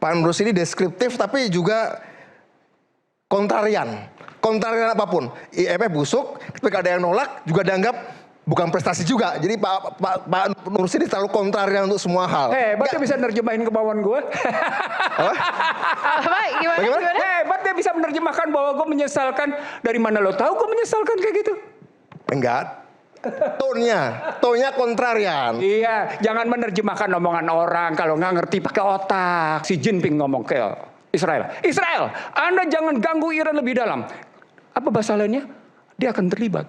Pak Nursi ini deskriptif tapi juga kontrarian. Kontrarian apapun. IMF busuk, ketika ada yang nolak juga dianggap bukan prestasi juga. Jadi Pak Nursi ini terlalu kontrarian untuk semua hal. Hebat dia bisa nerjemahin kemauan gue. Apa? Gimana? Hebat dia bisa menerjemahkan bahwa gue menyesalkan. Dari mana lo tahu gue menyesalkan kayak gitu? Enggak. Tonnya kontrarian. Iya, jangan menerjemahkan omongan orang kalau nggak ngerti pakai otak. Si Jinping ngomong ke Israel, Anda jangan ganggu Iran lebih dalam. Apa bahasa lainnya? Dia akan terlibat.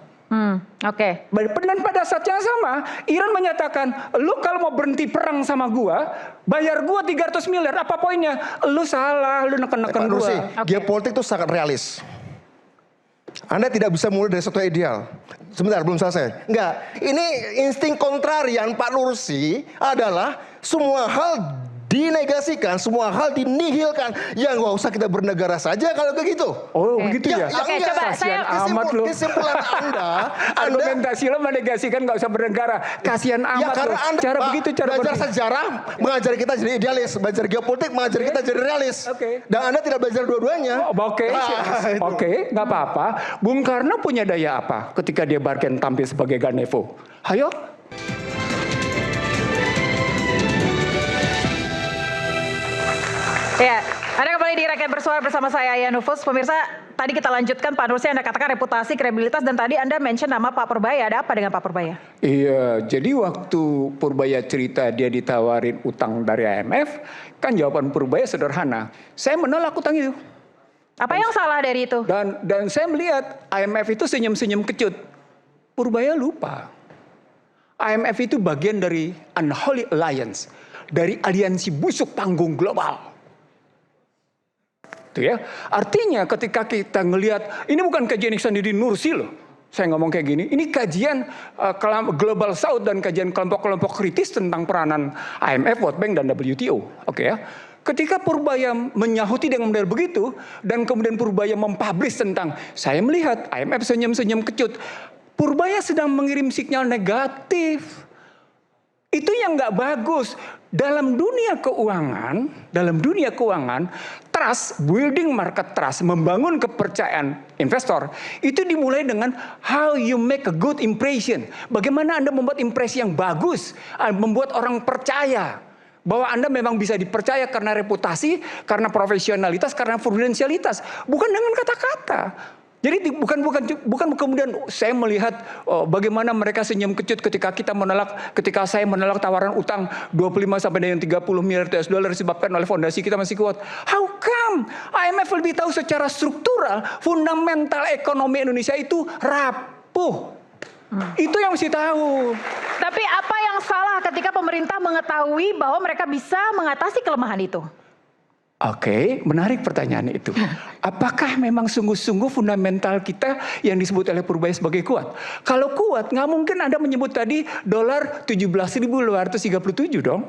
Oke. Dan pada saat yang sama, Iran menyatakan, lu kalau mau berhenti perang sama gua, bayar gua 300 miliar. Apa poinnya? Lu salah, lu neken-neken gua. Nursi, geopolitik itu sangat realis. Anda tidak bisa mulai dari sesuatu ideal. Sebentar, belum selesai. Enggak, ini insting kontrarian Pak Nursi adalah semua hal dinegasikan, semua hal dinihilkan. Ya nggak usah kita bernegara saja kalau begitu. Oh begitu ya? Oke, coba saya kesimpulan Anda argumentasi lo menegasikan nggak usah bernegara. Kasihan amat karena lo. Anda Cara begitu cara belajar sejarah mengajari kita jadi idealis, belajar geopolitik mengajari kita jadi realis. Dan Anda tidak belajar dua-duanya. Oke, nggak apa-apa. Bung Karno punya daya apa ketika dia Barken tampil sebagai Ganevo? Ayo. Ya, Anda kembali di Rakyat Bersuara bersama saya Ayah Nufus. Pemirsa, tadi kita lanjutkan Pak Nursi, Anda katakan reputasi, kredibilitas, dan tadi Anda mention nama Pak Purbaya. Ada apa dengan Pak Purbaya? Iya, jadi waktu Purbaya cerita dia ditawarin utang dari IMF, kan jawaban Purbaya sederhana. Saya menolak utang itu. Apa yang salah dari itu? Dan saya melihat IMF itu senyum-senyum kecut. Purbaya lupa. IMF itu bagian dari Unholy Alliance. Dari aliansi busuk tanggung global. Itu ya. Artinya ketika kita ngelihat, ini bukan kajian Ihsanuddin Nursi loh. Saya ngomong kayak gini, ini kajian Global South dan kajian kelompok-kelompok kritis tentang peranan IMF, World Bank, dan WTO. Oke ya. Ketika Purbaya menyahuti dengan model begitu, dan kemudian Purbaya mempublish tentang, saya melihat IMF senyum-senyum kecut. Purbaya sedang mengirim sinyal negatif. Itu yang nggak bagus. Dalam dunia keuangan, trust, building market trust, membangun kepercayaan investor, itu dimulai dengan how you make a good impression. Bagaimana Anda membuat impresi yang bagus, membuat orang percaya bahwa Anda memang bisa dipercaya karena reputasi, karena profesionalitas, karena prudensialitas, bukan dengan kata-kata. Jadi bukan kemudian saya melihat bagaimana mereka senyum kecut ketika saya menolak tawaran utang 25 sampai dengan 30 miliar US dollar disebabkan oleh fondasi kita masih kuat. How come? IMF lebih tahu secara struktural fundamental ekonomi Indonesia itu rapuh. Itu yang mesti tahu. Tapi apa yang salah ketika pemerintah mengetahui bahwa mereka bisa mengatasi kelemahan itu? Oke, menarik pertanyaan itu. Apakah memang sungguh-sungguh fundamental kita yang disebut oleh Purbaya sebagai kuat? Kalau kuat, nggak mungkin Anda menyebut tadi dolar 17.237 dong.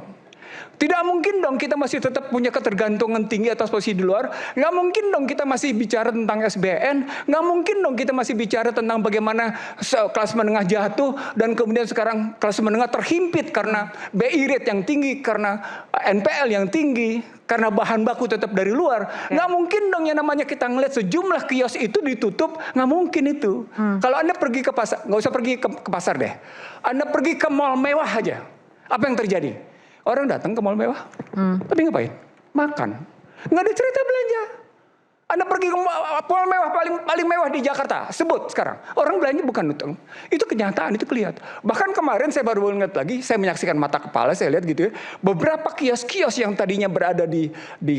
Tidak mungkin dong kita masih tetap punya ketergantungan tinggi atas posisi di luar. Nggak mungkin dong kita masih bicara tentang SBN. Nggak mungkin dong kita masih bicara tentang bagaimana kelas menengah jatuh. Dan kemudian sekarang kelas menengah terhimpit karena BI rate yang tinggi. Karena NPL yang tinggi. Karena bahan baku tetap dari luar. Nggak mungkin dong yang namanya kita ngeliat sejumlah kios itu ditutup. Nggak mungkin itu. Kalau Anda pergi ke pasar, nggak usah pergi ke pasar deh. Anda pergi ke mall mewah aja. Apa yang terjadi? Orang datang ke mall mewah, tapi ngapain? Makan. Nggak ada cerita belanja. Anda pergi ke mall mewah paling mewah di Jakarta, sebut sekarang. Orang belanja bukan utang. Itu kenyataan, itu kelihatan. Bahkan kemarin saya baru ingat lagi, saya menyaksikan mata kepala, saya lihat gitu ya. Beberapa kios-kios yang tadinya berada di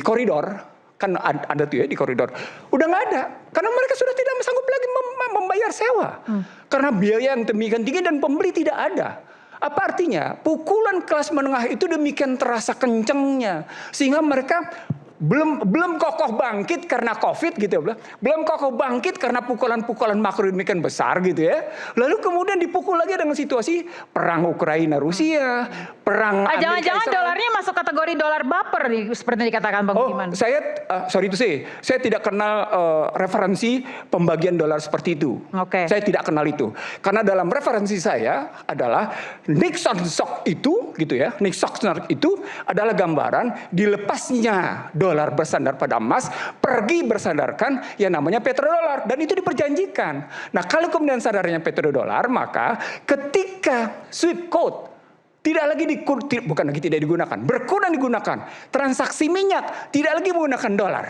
koridor, kan ada tuh ya di koridor, udah nggak ada. Karena mereka sudah tidak sanggup lagi membayar sewa. Karena biaya yang demikian tinggi dan pembeli tidak ada. Apa artinya? Pukulan kelas menengah itu demikian terasa kencengnya. Sehingga mereka belum kokoh bangkit karena COVID gitu ya. Belum kokoh bangkit karena pukulan-pukulan makro demikian besar gitu ya. Lalu kemudian dipukul lagi dengan situasi perang Ukraina-Rusia, perang Amerika Jangan-jangan Israel. dolarnya masuk kategori dolar baper nih, seperti yang dikatakan Bang Budiman. Sorry itu saya tidak kenal referensi pembagian dolar seperti itu. Oke. Saya tidak kenal itu. Karena dalam referensi saya adalah Nixon shock itu, gitu ya, Nixon shock itu adalah gambaran dilepasnya dolar bersandar pada emas, pergi bersandarkan yang namanya petrodolar, dan itu diperjanjikan. Nah, kalau kemudian sadarnya petrodolar, maka ketika sweep code tidak lagi bukan lagi tidak digunakan, berkurang digunakan, transaksi minyak tidak lagi menggunakan dolar,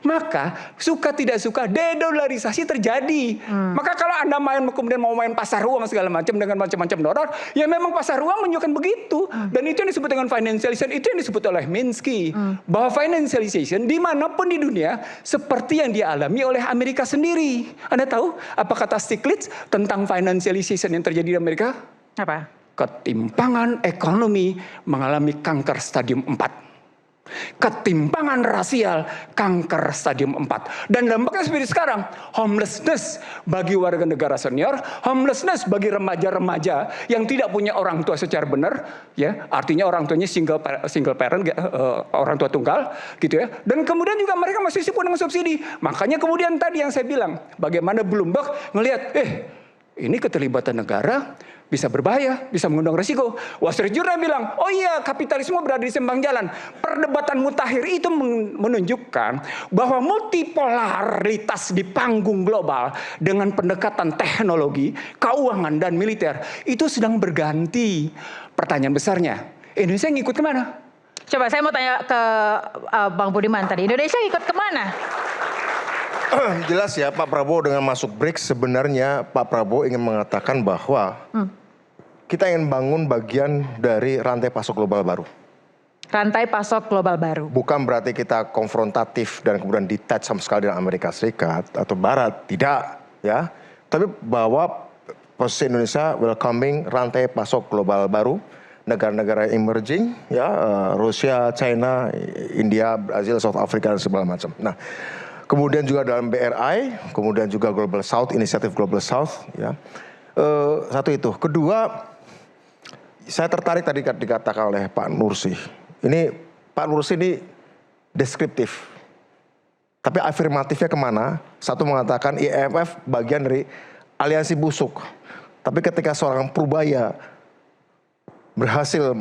maka suka tidak suka dedolarisasi terjadi. Maka kalau Anda kemudian mau main pasar uang segala macam dengan macam-macam dolar, ya memang pasar uang menunjukkan begitu. Dan itu yang disebut dengan financialization, itu yang disebut oleh Minsky, bahwa financialization dimanapun di dunia seperti yang dialami oleh Amerika sendiri. Anda tahu apa kata Stiglitz tentang financialization yang terjadi di Amerika? Apa? Ketimpangan ekonomi mengalami kanker stadium 4. Ketimpangan rasial, kanker stadium 4. Dan dampaknya seperti sekarang, homelessness bagi warga negara senior, homelessness bagi remaja-remaja yang tidak punya orang tua secara benar, ya, artinya orang tuanya single parent, orang tua tunggal, gitu ya. Dan kemudian juga mereka masih sibuk dengan subsidi. Makanya kemudian tadi yang saya bilang, bagaimana Bloomberg ngelihat, ini keterlibatan negara bisa berbahaya, bisa mengundang resiko. Wall Street Journal bilang, oh iya, kapitalisme berada di sembang jalan. Perdebatan mutakhir itu menunjukkan bahwa multipolaritas di panggung global dengan pendekatan teknologi, keuangan, dan militer itu sedang berganti. Pertanyaan besarnya, Indonesia ngikut kemana? Coba saya mau tanya ke Bang Budiman tadi, Indonesia ikut kemana? Jelas ya, Pak Prabowo dengan masuk BRICS sebenarnya Pak Prabowo ingin mengatakan bahwa kita ingin bangun bagian dari rantai pasok global baru. Rantai pasok global baru. Bukan berarti kita konfrontatif dan kemudian detach sama sekali dengan Amerika Serikat atau Barat, tidak ya. Tapi bahwa posisi Indonesia welcoming rantai pasok global baru, negara-negara emerging, ya, Rusia, China, India, Brazil, South Africa dan segala macam. Nah, kemudian juga dalam BRI, kemudian juga Global South, inisiatif Global South, ya. Satu itu. Kedua, saya tertarik tadi dikatakan oleh Pak Nursi. Ini Pak Nursi ini deskriptif, tapi afirmatifnya kemana? Satu mengatakan IMF bagian dari aliansi busuk, tapi ketika seorang Purbaya berhasil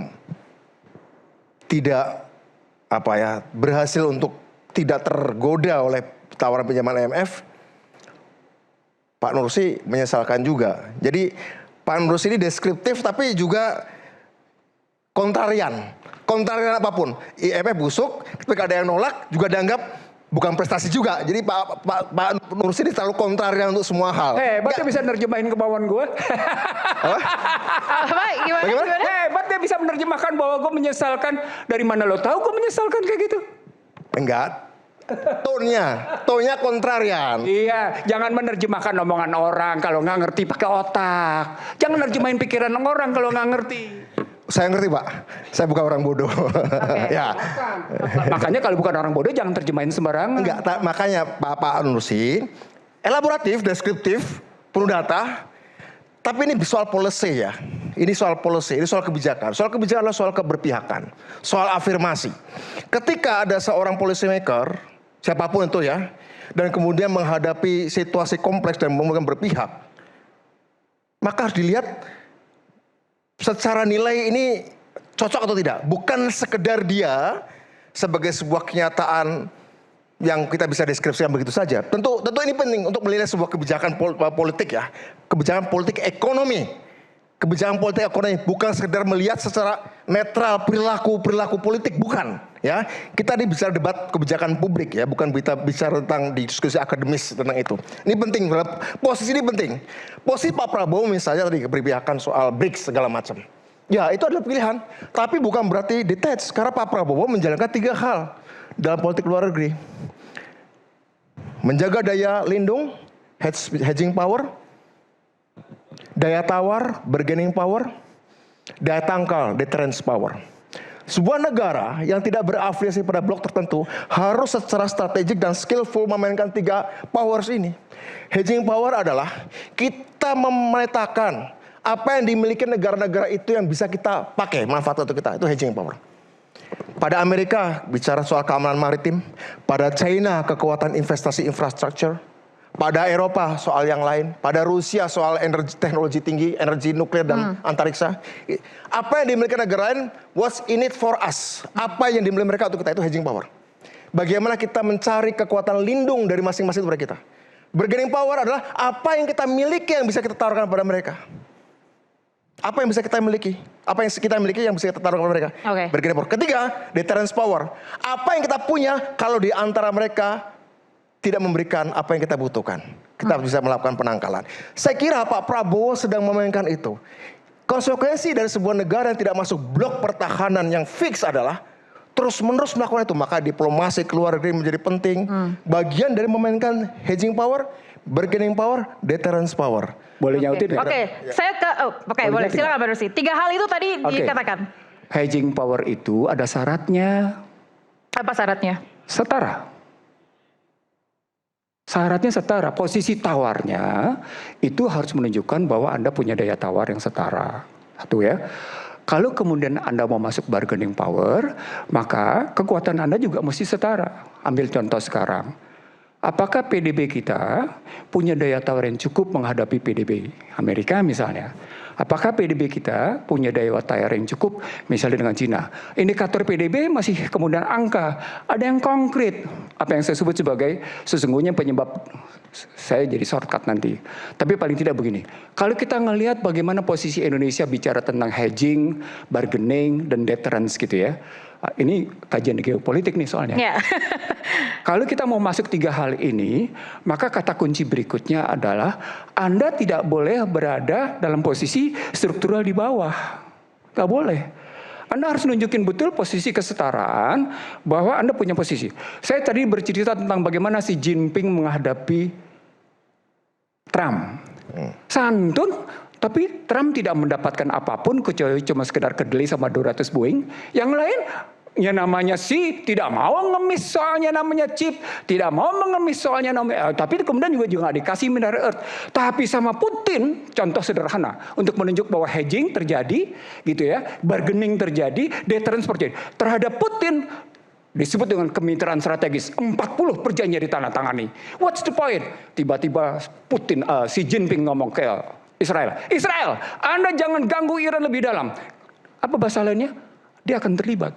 berhasil untuk tidak tergoda oleh tawaran pinjaman IMF, Pak Nursi menyesalkan juga. Jadi Pak Nursi ini deskriptif tapi juga kontrarian. Kontrarian apapun. IMF busuk, ketika ada yang nolak juga dianggap bukan prestasi juga. Jadi Pak Nursi ini terlalu kontrarian untuk semua hal. Hebat dia bisa nerjemahin kemauan gue. Apa? Gimana? Hebat dia bisa menerjemahkan bahwa gue menyesalkan. Dari mana lo tahu gue menyesalkan kayak gitu? Enggak. Tonnya kontrarian. Iya, jangan menerjemahkan omongan orang kalau nggak ngerti pakai otak. Jangan nerjemahin pikiran orang kalau nggak ngerti. Saya ngerti, Pak. Saya bukan orang bodoh. Ya. Makanya kalau bukan orang bodoh jangan terjemahin sembarangan. Enggak, makanya Pak Nursi elaboratif, deskriptif, penuh data. Tapi ini soal policy ya. Ini soal policy, ini soal kebijakan. Soal kebijakan adalah soal keberpihakan, soal afirmasi. Ketika ada seorang policy maker, siapapun itu ya, dan kemudian menghadapi situasi kompleks dan memegang berpihak, maka harus dilihat secara nilai ini cocok atau tidak. Bukan sekedar dia sebagai sebuah kenyataan yang kita bisa deskripsikan begitu saja. Tentu ini penting untuk menilai sebuah kebijakan politik ya. Kebijakan politik ekonomi. Kebijakan politik ekonomi bukan sekedar melihat secara netral perilaku politik, bukan ya. Kita ini bicara debat kebijakan publik ya, bukan bicara tentang diskusi akademis tentang itu. Ini penting, posisi ini penting. Posisi Pak Prabowo misalnya tadi keberpihakan soal BRICS segala macam. Ya, itu adalah pilihan, tapi bukan berarti detach karena Pak Prabowo menjalankan 3 hal dalam politik luar negeri. Menjaga daya lindung, hedging power, daya tawar, bargaining power, daya tangkal, deterrence power. Sebuah negara yang tidak berafiliasi pada blok tertentu harus secara strategik dan skillful memainkan 3 powers ini. Hedging power adalah kita memetakan Apa yang dimiliki negara-negara itu yang bisa kita pakai manfaat untuk kita, itu hedging power. Pada Amerika bicara soal keamanan maritim, pada China kekuatan investasi infrastruktur, pada Eropa soal yang lain, pada Rusia soal energi teknologi tinggi, energi nuklir dan antariksa. Apa yang dimiliki negara lain, what's in it for us? Apa yang dimiliki mereka untuk kita, itu hedging power. Bagaimana kita mencari kekuatan lindung dari masing-masing dari kita. Bargaining power adalah apa yang kita miliki yang bisa kita tawarkan pada mereka. Apa yang bisa kita miliki? Apa yang kita miliki yang bisa kita taruhkan kepada mereka? Oke. Bargaining power. Ketiga, deterrence power. Apa yang kita punya kalau di antara mereka tidak memberikan apa yang kita butuhkan. Kita bisa melakukan penangkalan. Saya kira Pak Prabowo sedang memainkan itu. Konsekuensi dari sebuah negara yang tidak masuk blok pertahanan yang fix adalah terus-menerus melakukan itu. Maka diplomasi keluar negeri menjadi penting. Bagian dari memainkan hedging power, bargaining power, deterrence power. Boleh nyautin nggak? Oke, saya ke boleh silakan Pak Nursi. 3 hal itu tadi dikatakan. Hedging power itu ada syaratnya. Apa syaratnya? Setara. Syaratnya setara. Posisi tawarnya itu harus menunjukkan bahwa Anda punya daya tawar yang setara. Satu ya. Kalau kemudian Anda mau masuk bargaining power, maka kekuatan Anda juga mesti setara. Ambil contoh sekarang. Apakah PDB kita punya daya tawar yang cukup menghadapi PDB Amerika misalnya? Apakah PDB kita punya daya tawar yang cukup misalnya dengan Cina? Indikator PDB masih kemudian angka, ada yang konkret. Apa yang saya sebut sebagai sesungguhnya penyebab, saya jadi shortcut nanti. Tapi paling tidak begini, kalau kita ngelihat bagaimana posisi Indonesia bicara tentang hedging, bargaining, dan deterrence gitu ya. Ini kajian geopolitik nih soalnya. Yeah. Kalau kita mau masuk 3 hal ini, maka kata kunci berikutnya adalah Anda tidak boleh berada dalam posisi struktural di bawah. Gak boleh. Anda harus nunjukin betul posisi kesetaraan bahwa Anda punya posisi. Saya tadi bercerita tentang bagaimana si Jinping menghadapi Trump. Santun, tapi Trump tidak mendapatkan apapun kecuali cuma sekedar kedelai sama 200 Boeing. Yang lain, ya namanya si tidak mau ngemis soalnya namanya chip, tidak mau mengemis soalnya namanya, tapi kemudian juga nggak dikasih mineral earth. Tapi sama Putin, contoh sederhana untuk menunjuk bahwa hedging terjadi, gitu ya, bargaining terjadi, deterrence terjadi terhadap Putin. Disebut dengan kemitraan strategis, 40 perjanjian ditandatangani. What's the point? Tiba-tiba Putin, Xi Jinping ngomong ke Israel, Anda jangan ganggu Iran lebih dalam. Apa bahasa lainnya? Dia akan terlibat.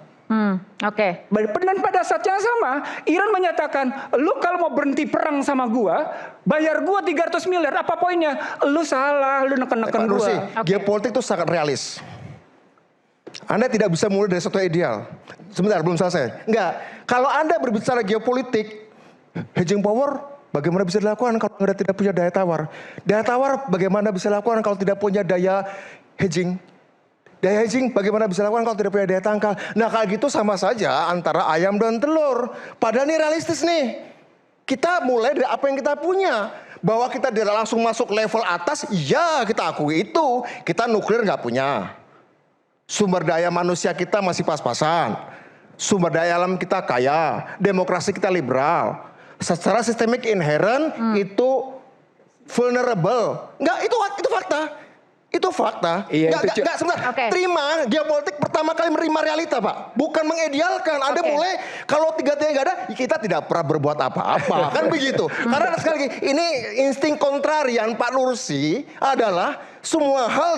Oke. Dan pada saat yang sama, Iran menyatakan, lu kalau mau berhenti perang sama gua, bayar gua 300 miliar. Apa poinnya? Lu salah, lu neken-neken gua. Nursi, geopolitik itu sangat realis. Anda tidak bisa mulai dari sesuatu ideal. Sebentar, belum selesai. Enggak. Kalau Anda berbicara geopolitik, hedging power, bagaimana bisa dilakukan kalau Anda tidak punya daya tawar? Daya tawar bagaimana bisa dilakukan kalau tidak punya daya hedging? Daya hedging bagaimana bisa dilakukan kalau tidak punya daya tangkal? Nah kalau gitu sama saja antara ayam dan telur. Padahal ini realistis nih. Kita mulai dari apa yang kita punya. Bahwa kita tidak langsung masuk level atas, ya kita akui itu. Kita nuklir nggak punya. Sumber daya manusia kita masih pas-pasan. Sumber daya alam kita kaya. Demokrasi kita liberal. Secara sistemik inherent itu vulnerable. Enggak, itu fakta. Itu fakta. Iya, Enggak, sebentar. Oke. Terima, geopolitik pertama kali menerima realita, Pak. Bukan mengidealkan. Anda mulai, kalau 3-3 nggak ada, kita tidak pernah berbuat apa-apa. Kan begitu. Karena sekali lagi, ini insting kontrarian Pak Nursi adalah semua hal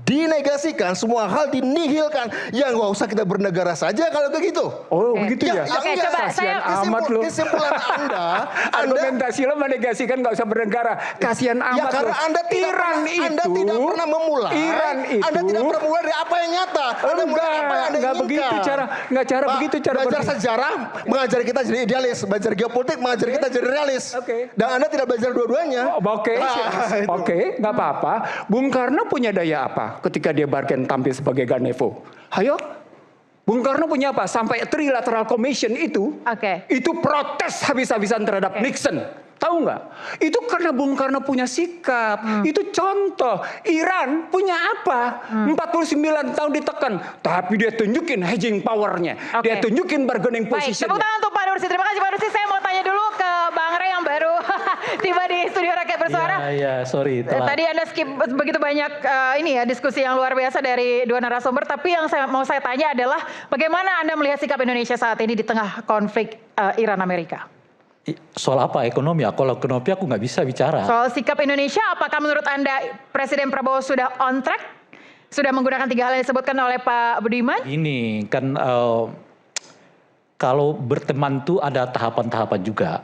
dinegasikan, semua hal dinihilkan. Ya nggak usah kita bernegara saja kalau begitu. Oh begitu ya? Oke, enggak. coba saya amat lo. Kesimpulan Anda Argumentasi lo menegasikan nggak usah bernegara. Kasihan amat karena lo. Anda tidak pernah memulai. Iran itu. Anda tidak pernah memulai dari apa yang nyata. Anda mulai apa yang Anda nggak inginkan. begitu cara, nggak cara Pak, begitu cara belajar sejarah mengajari kita jadi idealis, belajar geopolitik mengajari kita jadi realis. Oke. Dan Anda tidak belajar dua-duanya. Oke, nggak apa-apa. Bung Karno punya daya apa ketika dia bargain tampil sebagai Ganevo? Hayo. Bung Karno punya apa? Sampai Trilateral Commission itu, itu protes habis-habisan terhadap Nixon. Tahu nggak? Itu karena Bung Karno punya sikap. Itu contoh. Iran punya apa? 49 tahun ditekan. Tapi dia tunjukin hedging powernya. Dia tunjukin bargaining position. Baik, tepuk tangan untuk Pak Nursi. Terima kasih Pak Nursi. Saya mau tanya dulu ke Bang Rey yang baru tiba di Studio Rakyat Bersuara. sorry. Tadi Anda skip begitu banyak diskusi yang luar biasa dari dua narasumber, tapi yang mau saya tanya adalah bagaimana Anda melihat sikap Indonesia saat ini di tengah konflik Iran-Amerika? Soal apa? Ekonomi? Kalau ekonomi aku nggak bisa bicara. Soal sikap Indonesia, apakah menurut Anda Presiden Prabowo sudah on track? Sudah menggunakan 3 hal yang disebutkan oleh Pak Budiman? Ini kan kalau berteman tuh ada tahapan-tahapan juga.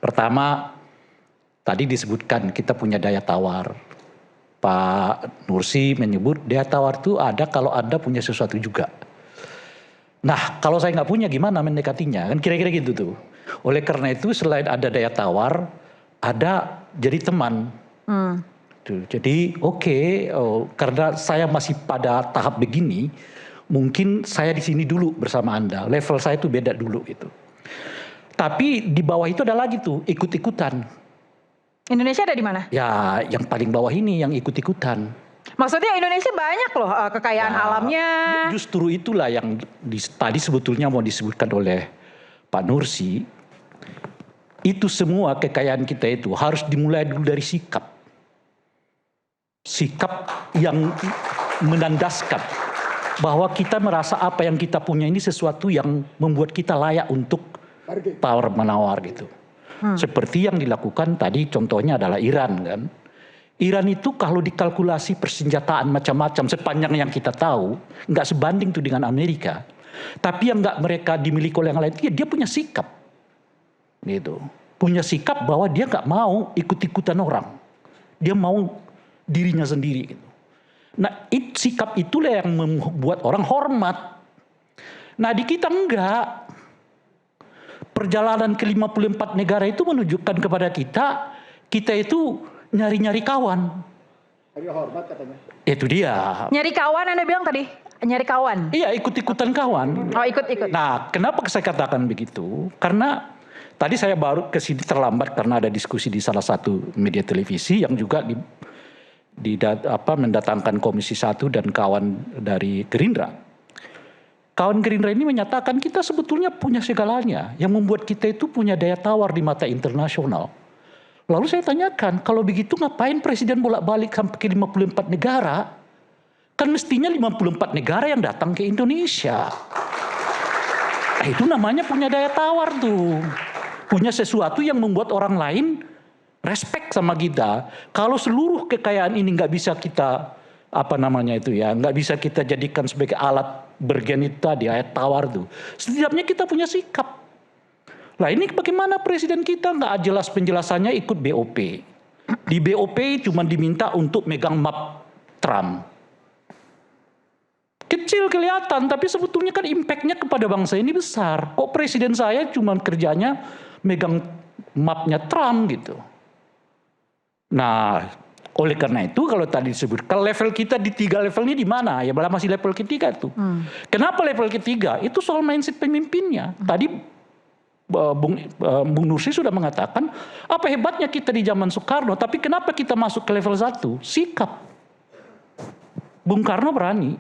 Pertama, tadi disebutkan kita punya daya tawar. Pak Nursi menyebut daya tawar itu ada kalau Anda punya sesuatu juga. Nah, kalau saya nggak punya gimana mendekatinya? Kan kira-kira gitu tuh. Oleh karena itu selain ada daya tawar, ada jadi teman. Tuh, jadi karena saya masih pada tahap begini, mungkin saya di sini dulu bersama Anda. Level saya itu beda dulu itu. Tapi di bawah itu ada lagi tuh ikut-ikutan. Indonesia ada di mana? Ya, yang paling bawah ini yang ikut-ikutan. Maksudnya Indonesia banyak loh kekayaan alamnya. Justru itulah yang tadi sebetulnya mau disebutkan oleh Pak Nursi. Itu semua kekayaan kita itu harus dimulai dulu dari sikap. Sikap yang menandaskan bahwa kita merasa apa yang kita punya ini sesuatu yang membuat kita layak untuk tawar menawar gitu. Seperti yang dilakukan tadi contohnya adalah Iran kan. Iran itu kalau dikalkulasi persenjataan macam-macam sepanjang yang kita tahu nggak sebanding tuh dengan Amerika. Tapi yang nggak mereka dimiliki oleh yang lain, dia punya sikap, gitu. Punya sikap bahwa dia nggak mau ikut-ikutan orang, dia mau dirinya sendiri. Gitu. Nah, sikap itulah yang membuat orang hormat. Nah, di kita enggak. Perjalanan ke 54 negara itu menunjukkan kepada kita itu nyari-nyari kawan. Ada hormat katanya. Itu dia. Nyari kawan Anda bilang tadi? Nyari kawan? Iya, ikut-ikutan kawan. Oh, ikut-ikut. Nah, kenapa saya katakan begitu? Karena tadi saya baru ke sini terlambat karena ada diskusi di salah satu media televisi yang juga mendatangkan Komisi 1 dan kawan dari Gerindra. Kawan Gerindra ini menyatakan kita sebetulnya punya segalanya yang membuat kita itu punya daya tawar di mata internasional. Lalu saya tanyakan, kalau begitu ngapain Presiden bolak-balik sampai ke 54 negara? Kan mestinya 54 negara yang datang ke Indonesia. Nah, itu namanya punya daya tawar tuh. Punya sesuatu yang membuat orang lain respect sama kita. Kalau seluruh kekayaan ini nggak bisa kita nggak bisa kita jadikan sebagai alat bergen itu tadi, daya tawar tuh. Setidaknya kita punya sikap. Lah ini bagaimana presiden kita nggak jelas penjelasannya ikut BOP. Di BOP cuma diminta untuk megang map Trump. Kecil kelihatan, tapi sebetulnya kan impactnya kepada bangsa ini besar. Kok presiden saya cuma kerjanya megang mapnya Trump gitu. Nah, oleh karena itu kalau tadi disebutkan level kita di 3 level ini di mana? Ya masih level ketiga tuh. Kenapa level ketiga? Itu soal mindset pemimpinnya. Tadi Bung Nursi sudah mengatakan apa hebatnya kita di zaman Soekarno, tapi kenapa kita masuk ke level 1? Sikap. Bung Karno berani.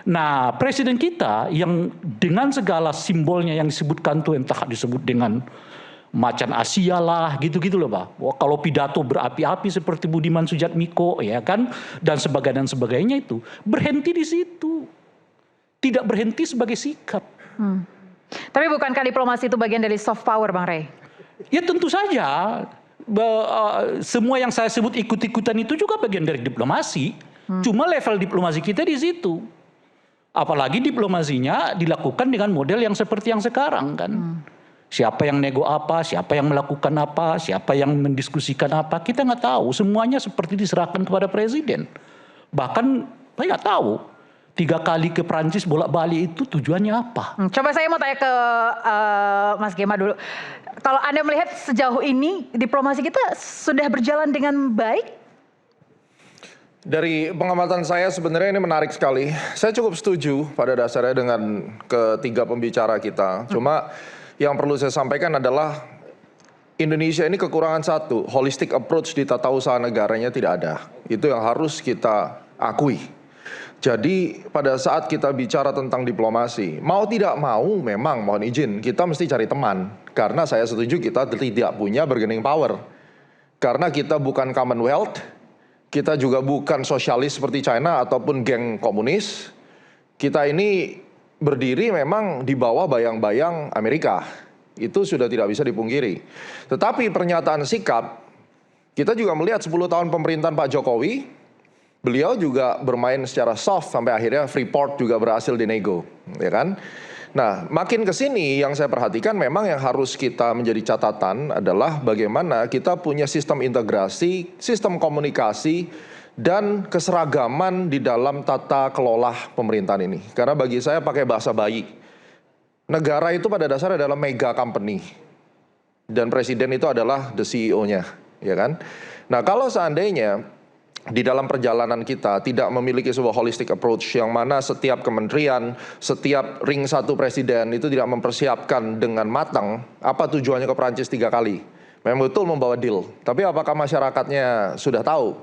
Nah, presiden kita yang dengan segala simbolnya yang disebutkan tuh entah disebut dengan macan Asia lah, gitu-gitu loh Pak. Wah, kalau pidato berapi-api seperti Budiman Sujatmiko ya kan, dan sebagainya itu berhenti di situ, tidak berhenti sebagai sikap. Tapi bukankah diplomasi itu bagian dari soft power, Bang Rey? Ya tentu saja, semua yang saya sebut ikut-ikutan itu juga bagian dari diplomasi. Cuma level diplomasi kita di situ. Apalagi diplomasinya dilakukan dengan model yang seperti yang sekarang kan. Siapa yang nego apa, siapa yang melakukan apa, siapa yang mendiskusikan apa, kita nggak tahu. Semuanya seperti diserahkan kepada presiden. Bahkan saya nggak tahu 3 kali ke Prancis bolak-balik itu tujuannya apa. Coba saya mau tanya ke Mas Gema dulu. Kalau Anda melihat sejauh ini diplomasi kita sudah berjalan dengan baik? Dari pengamatan saya sebenarnya ini menarik sekali. Saya cukup setuju pada dasarnya dengan ketiga pembicara kita. Cuma yang perlu saya sampaikan adalah Indonesia ini kekurangan satu, holistic approach di tata usaha negaranya tidak ada. Itu yang harus kita akui. Jadi pada saat kita bicara tentang diplomasi, mau tidak mau memang mohon izin kita mesti cari teman. Karena saya setuju kita tidak punya bargaining power. Karena kita bukan Commonwealth, kita juga bukan sosialis seperti China ataupun geng komunis. Kita ini berdiri memang di bawah bayang-bayang Amerika. Itu sudah tidak bisa dipungkiri. Tetapi pernyataan sikap, kita juga melihat 10 tahun pemerintahan Pak Jokowi, beliau juga bermain secara soft sampai akhirnya Freeport juga berhasil dinego, ya kan? Nah, makin ke sini yang saya perhatikan memang yang harus kita menjadi catatan adalah bagaimana kita punya sistem integrasi, sistem komunikasi, dan keseragaman di dalam tata kelola pemerintahan ini. Karena bagi saya pakai bahasa bayi, negara itu pada dasarnya adalah mega company, dan presiden itu adalah the CEO-nya, ya kan? Nah, kalau seandainya di dalam perjalanan kita tidak memiliki sebuah holistic approach yang mana setiap kementerian, setiap ring satu presiden itu tidak mempersiapkan dengan matang apa tujuannya ke Perancis 3 kali. Memang betul membawa deal, tapi apakah masyarakatnya sudah tahu?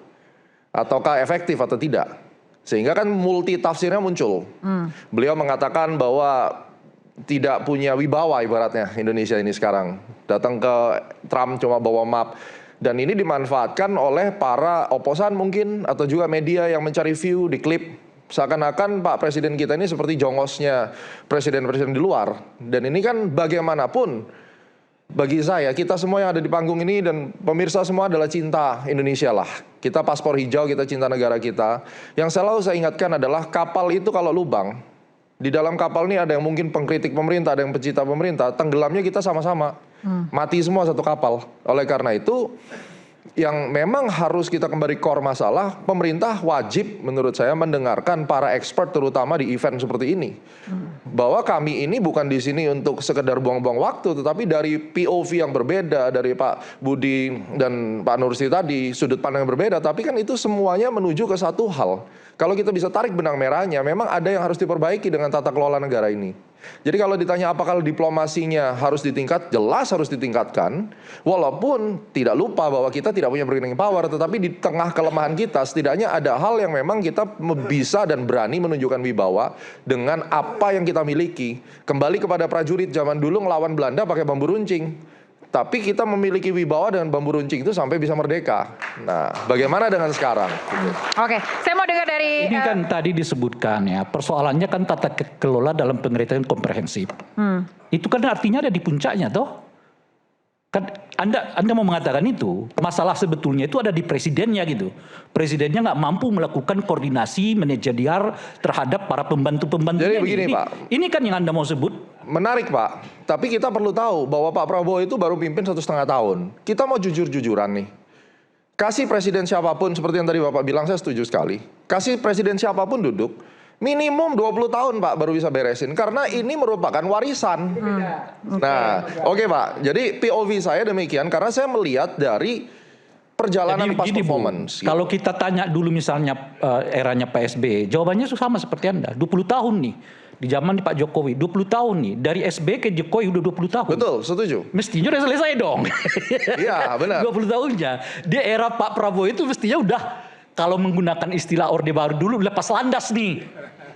Ataukah efektif atau tidak? Sehingga kan multi tafsirnya muncul. Beliau mengatakan bahwa tidak punya wibawa ibaratnya Indonesia ini sekarang. Datang ke Trump cuma bawa map. Dan ini dimanfaatkan oleh para oposan mungkin atau juga media yang mencari view di klip. Seakan-akan Pak Presiden kita ini seperti jongosnya presiden-presiden di luar. Dan ini kan bagaimanapun bagi saya, kita semua yang ada di panggung ini dan pemirsa semua adalah cinta Indonesia lah. Kita paspor hijau, kita cinta negara kita. Yang selalu saya ingatkan adalah kapal itu kalau lubang, di dalam kapal ini ada yang mungkin pengkritik pemerintah, ada yang pecinta pemerintah, tenggelamnya kita sama-sama. Mati semua satu kapal. Oleh karena itu, yang memang harus kita kembali core masalah, pemerintah wajib menurut saya mendengarkan para expert terutama di event seperti ini. Bahwa kami ini bukan di sini untuk sekedar buang-buang waktu, tetapi dari POV yang berbeda, dari Pak Budi dan Pak Nursi tadi, sudut pandang yang berbeda, tapi kan itu semuanya menuju ke satu hal. Kalau kita bisa tarik benang merahnya, memang ada yang harus diperbaiki dengan tata kelola negara ini. Jadi kalau ditanya apakah diplomasinya harus ditingkat, jelas harus ditingkatkan. Walaupun tidak lupa bahwa kita tidak punya bargaining power, tetapi di tengah kelemahan kita setidaknya ada hal yang memang kita bisa dan berani menunjukkan wibawa dengan apa yang kita miliki. Kembali kepada prajurit zaman dulu ngelawan Belanda pakai bambu runcing. Tapi kita memiliki wibawa dengan bambu runcing itu sampai bisa merdeka. Nah, bagaimana dengan sekarang? Oke, saya mau dengar dari... Ini kan tadi disebutkan ya, persoalannya kan tata kelola dalam pengertian komprehensif. Itu kan artinya ada di puncaknya toh. Kan Anda mau mengatakan itu, masalah sebetulnya itu ada di presidennya gitu. Presidennya nggak mampu melakukan koordinasi manajerial terhadap para pembantu-pembantu. Jadi begini Pak. Ini kan yang Anda mau sebut. Menarik Pak, tapi kita perlu tahu bahwa Pak Prabowo itu baru pimpin 1,5 tahun. Kita mau jujur-jujuran nih. Kasih presiden siapapun, seperti yang tadi Bapak bilang, saya setuju sekali. Kasih presiden siapapun duduk, minimum 20 tahun Pak baru bisa beresin. Karena ini merupakan warisan. Nah, oke Pak. Jadi POV saya demikian, karena saya melihat dari perjalanan past performance. Gitu. Kalau kita tanya dulu misalnya eranya Pak SBY, jawabannya sama seperti Anda. 20 tahun nih. Di zaman Pak Jokowi, 20 tahun nih. Dari SBY ke Jokowi udah 20 tahun. Betul, setuju. Mestinya udah selesai dong. Iya, benar. 20 tahunnya. Di era Pak Prabowo itu mestinya udah, kalau menggunakan istilah Orde Baru dulu, lepas landas nih.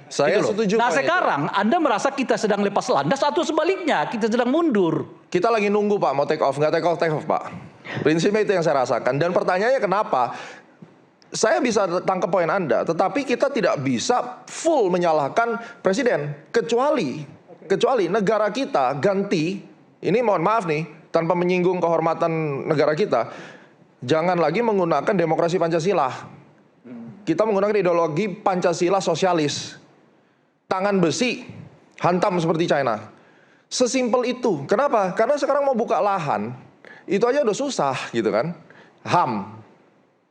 Saya gitu setuju. Nah Pak, sekarang itu. Anda merasa kita sedang lepas landas atau sebaliknya, kita sedang mundur? Kita lagi nunggu Pak, mau take off. Nggak take off Pak. Prinsipnya itu yang saya rasakan. Dan pertanyaannya kenapa? Saya bisa tangkap poin Anda, tetapi kita tidak bisa full menyalahkan presiden. Kecuali negara kita ganti, ini mohon maaf nih, tanpa menyinggung kehormatan negara kita, jangan lagi menggunakan demokrasi Pancasila. Kita menggunakan ideologi Pancasila sosialis. Tangan besi, hantam seperti China. Sesimpel itu. Kenapa? Karena sekarang mau buka lahan, itu aja udah susah gitu kan. HAM.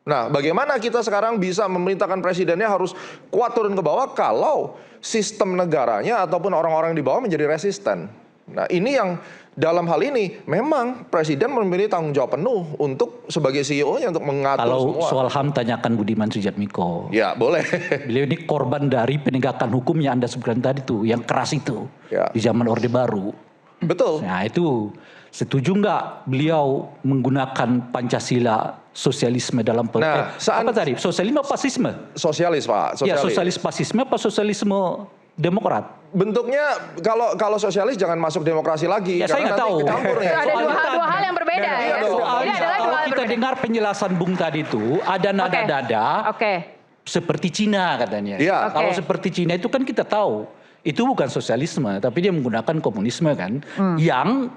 Nah, bagaimana kita sekarang bisa memerintahkan presidennya harus kuat turun ke bawah kalau sistem negaranya ataupun orang-orang di bawah menjadi resisten. Nah, ini yang dalam hal ini memang presiden memiliki tanggung jawab penuh untuk sebagai CEO-nya untuk mengatur kalau semua. Kalau soal HAM tanyakan Budiman Sujatmiko. Ya, boleh. Beliau ini korban dari penegakan hukum yang Anda sebutkan tadi tuh, yang keras itu. Ya. Di zaman Orde Baru. Betul. Nah itu, setuju nggak beliau menggunakan Pancasila sosialisme dalam Nah, apa tadi? Sosialisme apa fasisme? Sosialis Pak. Ya, sosialis fasisme apa sosialisme Demokrat. Bentuknya kalau sosialis jangan masuk demokrasi lagi. Ya, saya nggak nanti tahu. kecampur nih. Ada dua hal yang berbeda ya. Soalnya Ini adalah dua kalau hal kita berbeda. dengar penjelasan Bung tadi itu ada nada dada Oke. seperti Cina katanya. Iya. Kalau Oke. seperti Cina itu kan kita tahu itu bukan sosialisme, tapi dia menggunakan komunisme kan, yang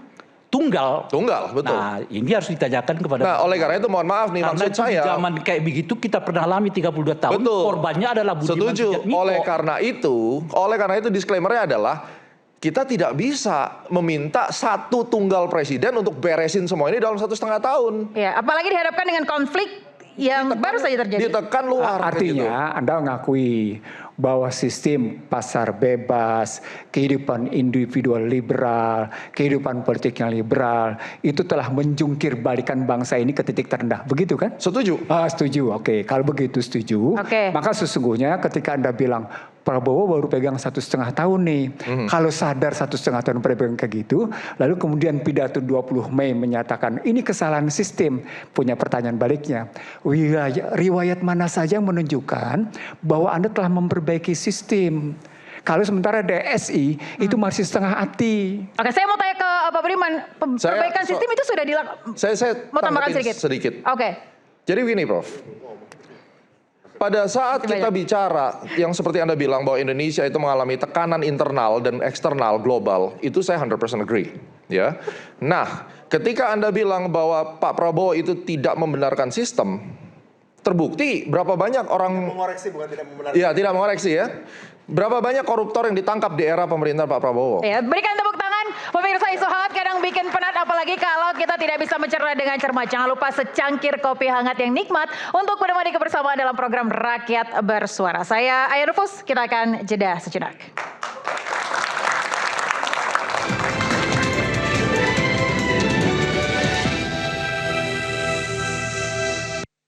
tunggal. Tunggal, betul. Nah, ini harus ditanyakan kepada. Nah, oleh karena itu mohon maaf nih, karena maksud itu di saya. zaman kayak begitu kita pernah alami 32 tahun. Betul. Korbannya adalah Budiman Setuju. Sujatmiko. Oleh karena itu disclaimer-nya adalah kita tidak bisa meminta satu tunggal presiden untuk beresin semua ini dalam 1,5 tahun. Ya, apalagi dihadapkan dengan konflik yang baru saja terjadi. Ditekan luar. gitu. Artinya Anda mengakui bahwa sistem pasar bebas, kehidupan individual liberal, kehidupan politik yang liberal itu telah menjungkir balikan bangsa ini ke titik terendah. Begitu kan? Setuju. Setuju. Oke. Kalau begitu setuju. Oke. Maka sesungguhnya ketika Anda bilang Prabowo baru pegang 1,5 tahun nih. Kalau sadar 1,5 tahun pegang kayak gitu, lalu kemudian pidato 20 Mei menyatakan ini kesalahan sistem. Punya pertanyaan baliknya. Riwayat mana saja yang menunjukkan bahwa Anda telah memperbaiki sistem. Kalau sementara DSI itu masih setengah hati. Oke, saya mau tanya ke Pak Budiman, perbaikan sistem itu sudah dilakukan. Saya Mau tambahkan tanggapi sedikit. Oke. Jadi begini, Prof. Pada saat kita bicara yang seperti Anda bilang bahwa Indonesia itu mengalami tekanan internal dan eksternal global, itu saya 100% agree, ya. Nah, ketika Anda bilang bahwa Pak Prabowo itu tidak membenarkan sistem, terbukti berapa banyak orang Mengoreksi bukan tidak membenarkan. ya tidak mengoreksi ya. Berapa banyak koruptor yang ditangkap di era pemerintahan Pak Prabowo? Ya, berikan tepuk tangan. Pemirsa Isu Hangat kadang bikin penat, apalagi kalau kita tidak bisa mencerna dengan cermat. Jangan lupa secangkir kopi hangat yang nikmat untuk menemani kebersamaan dalam program Rakyat Bersuara. Saya Aya Rufus, kita akan jeda sejenak.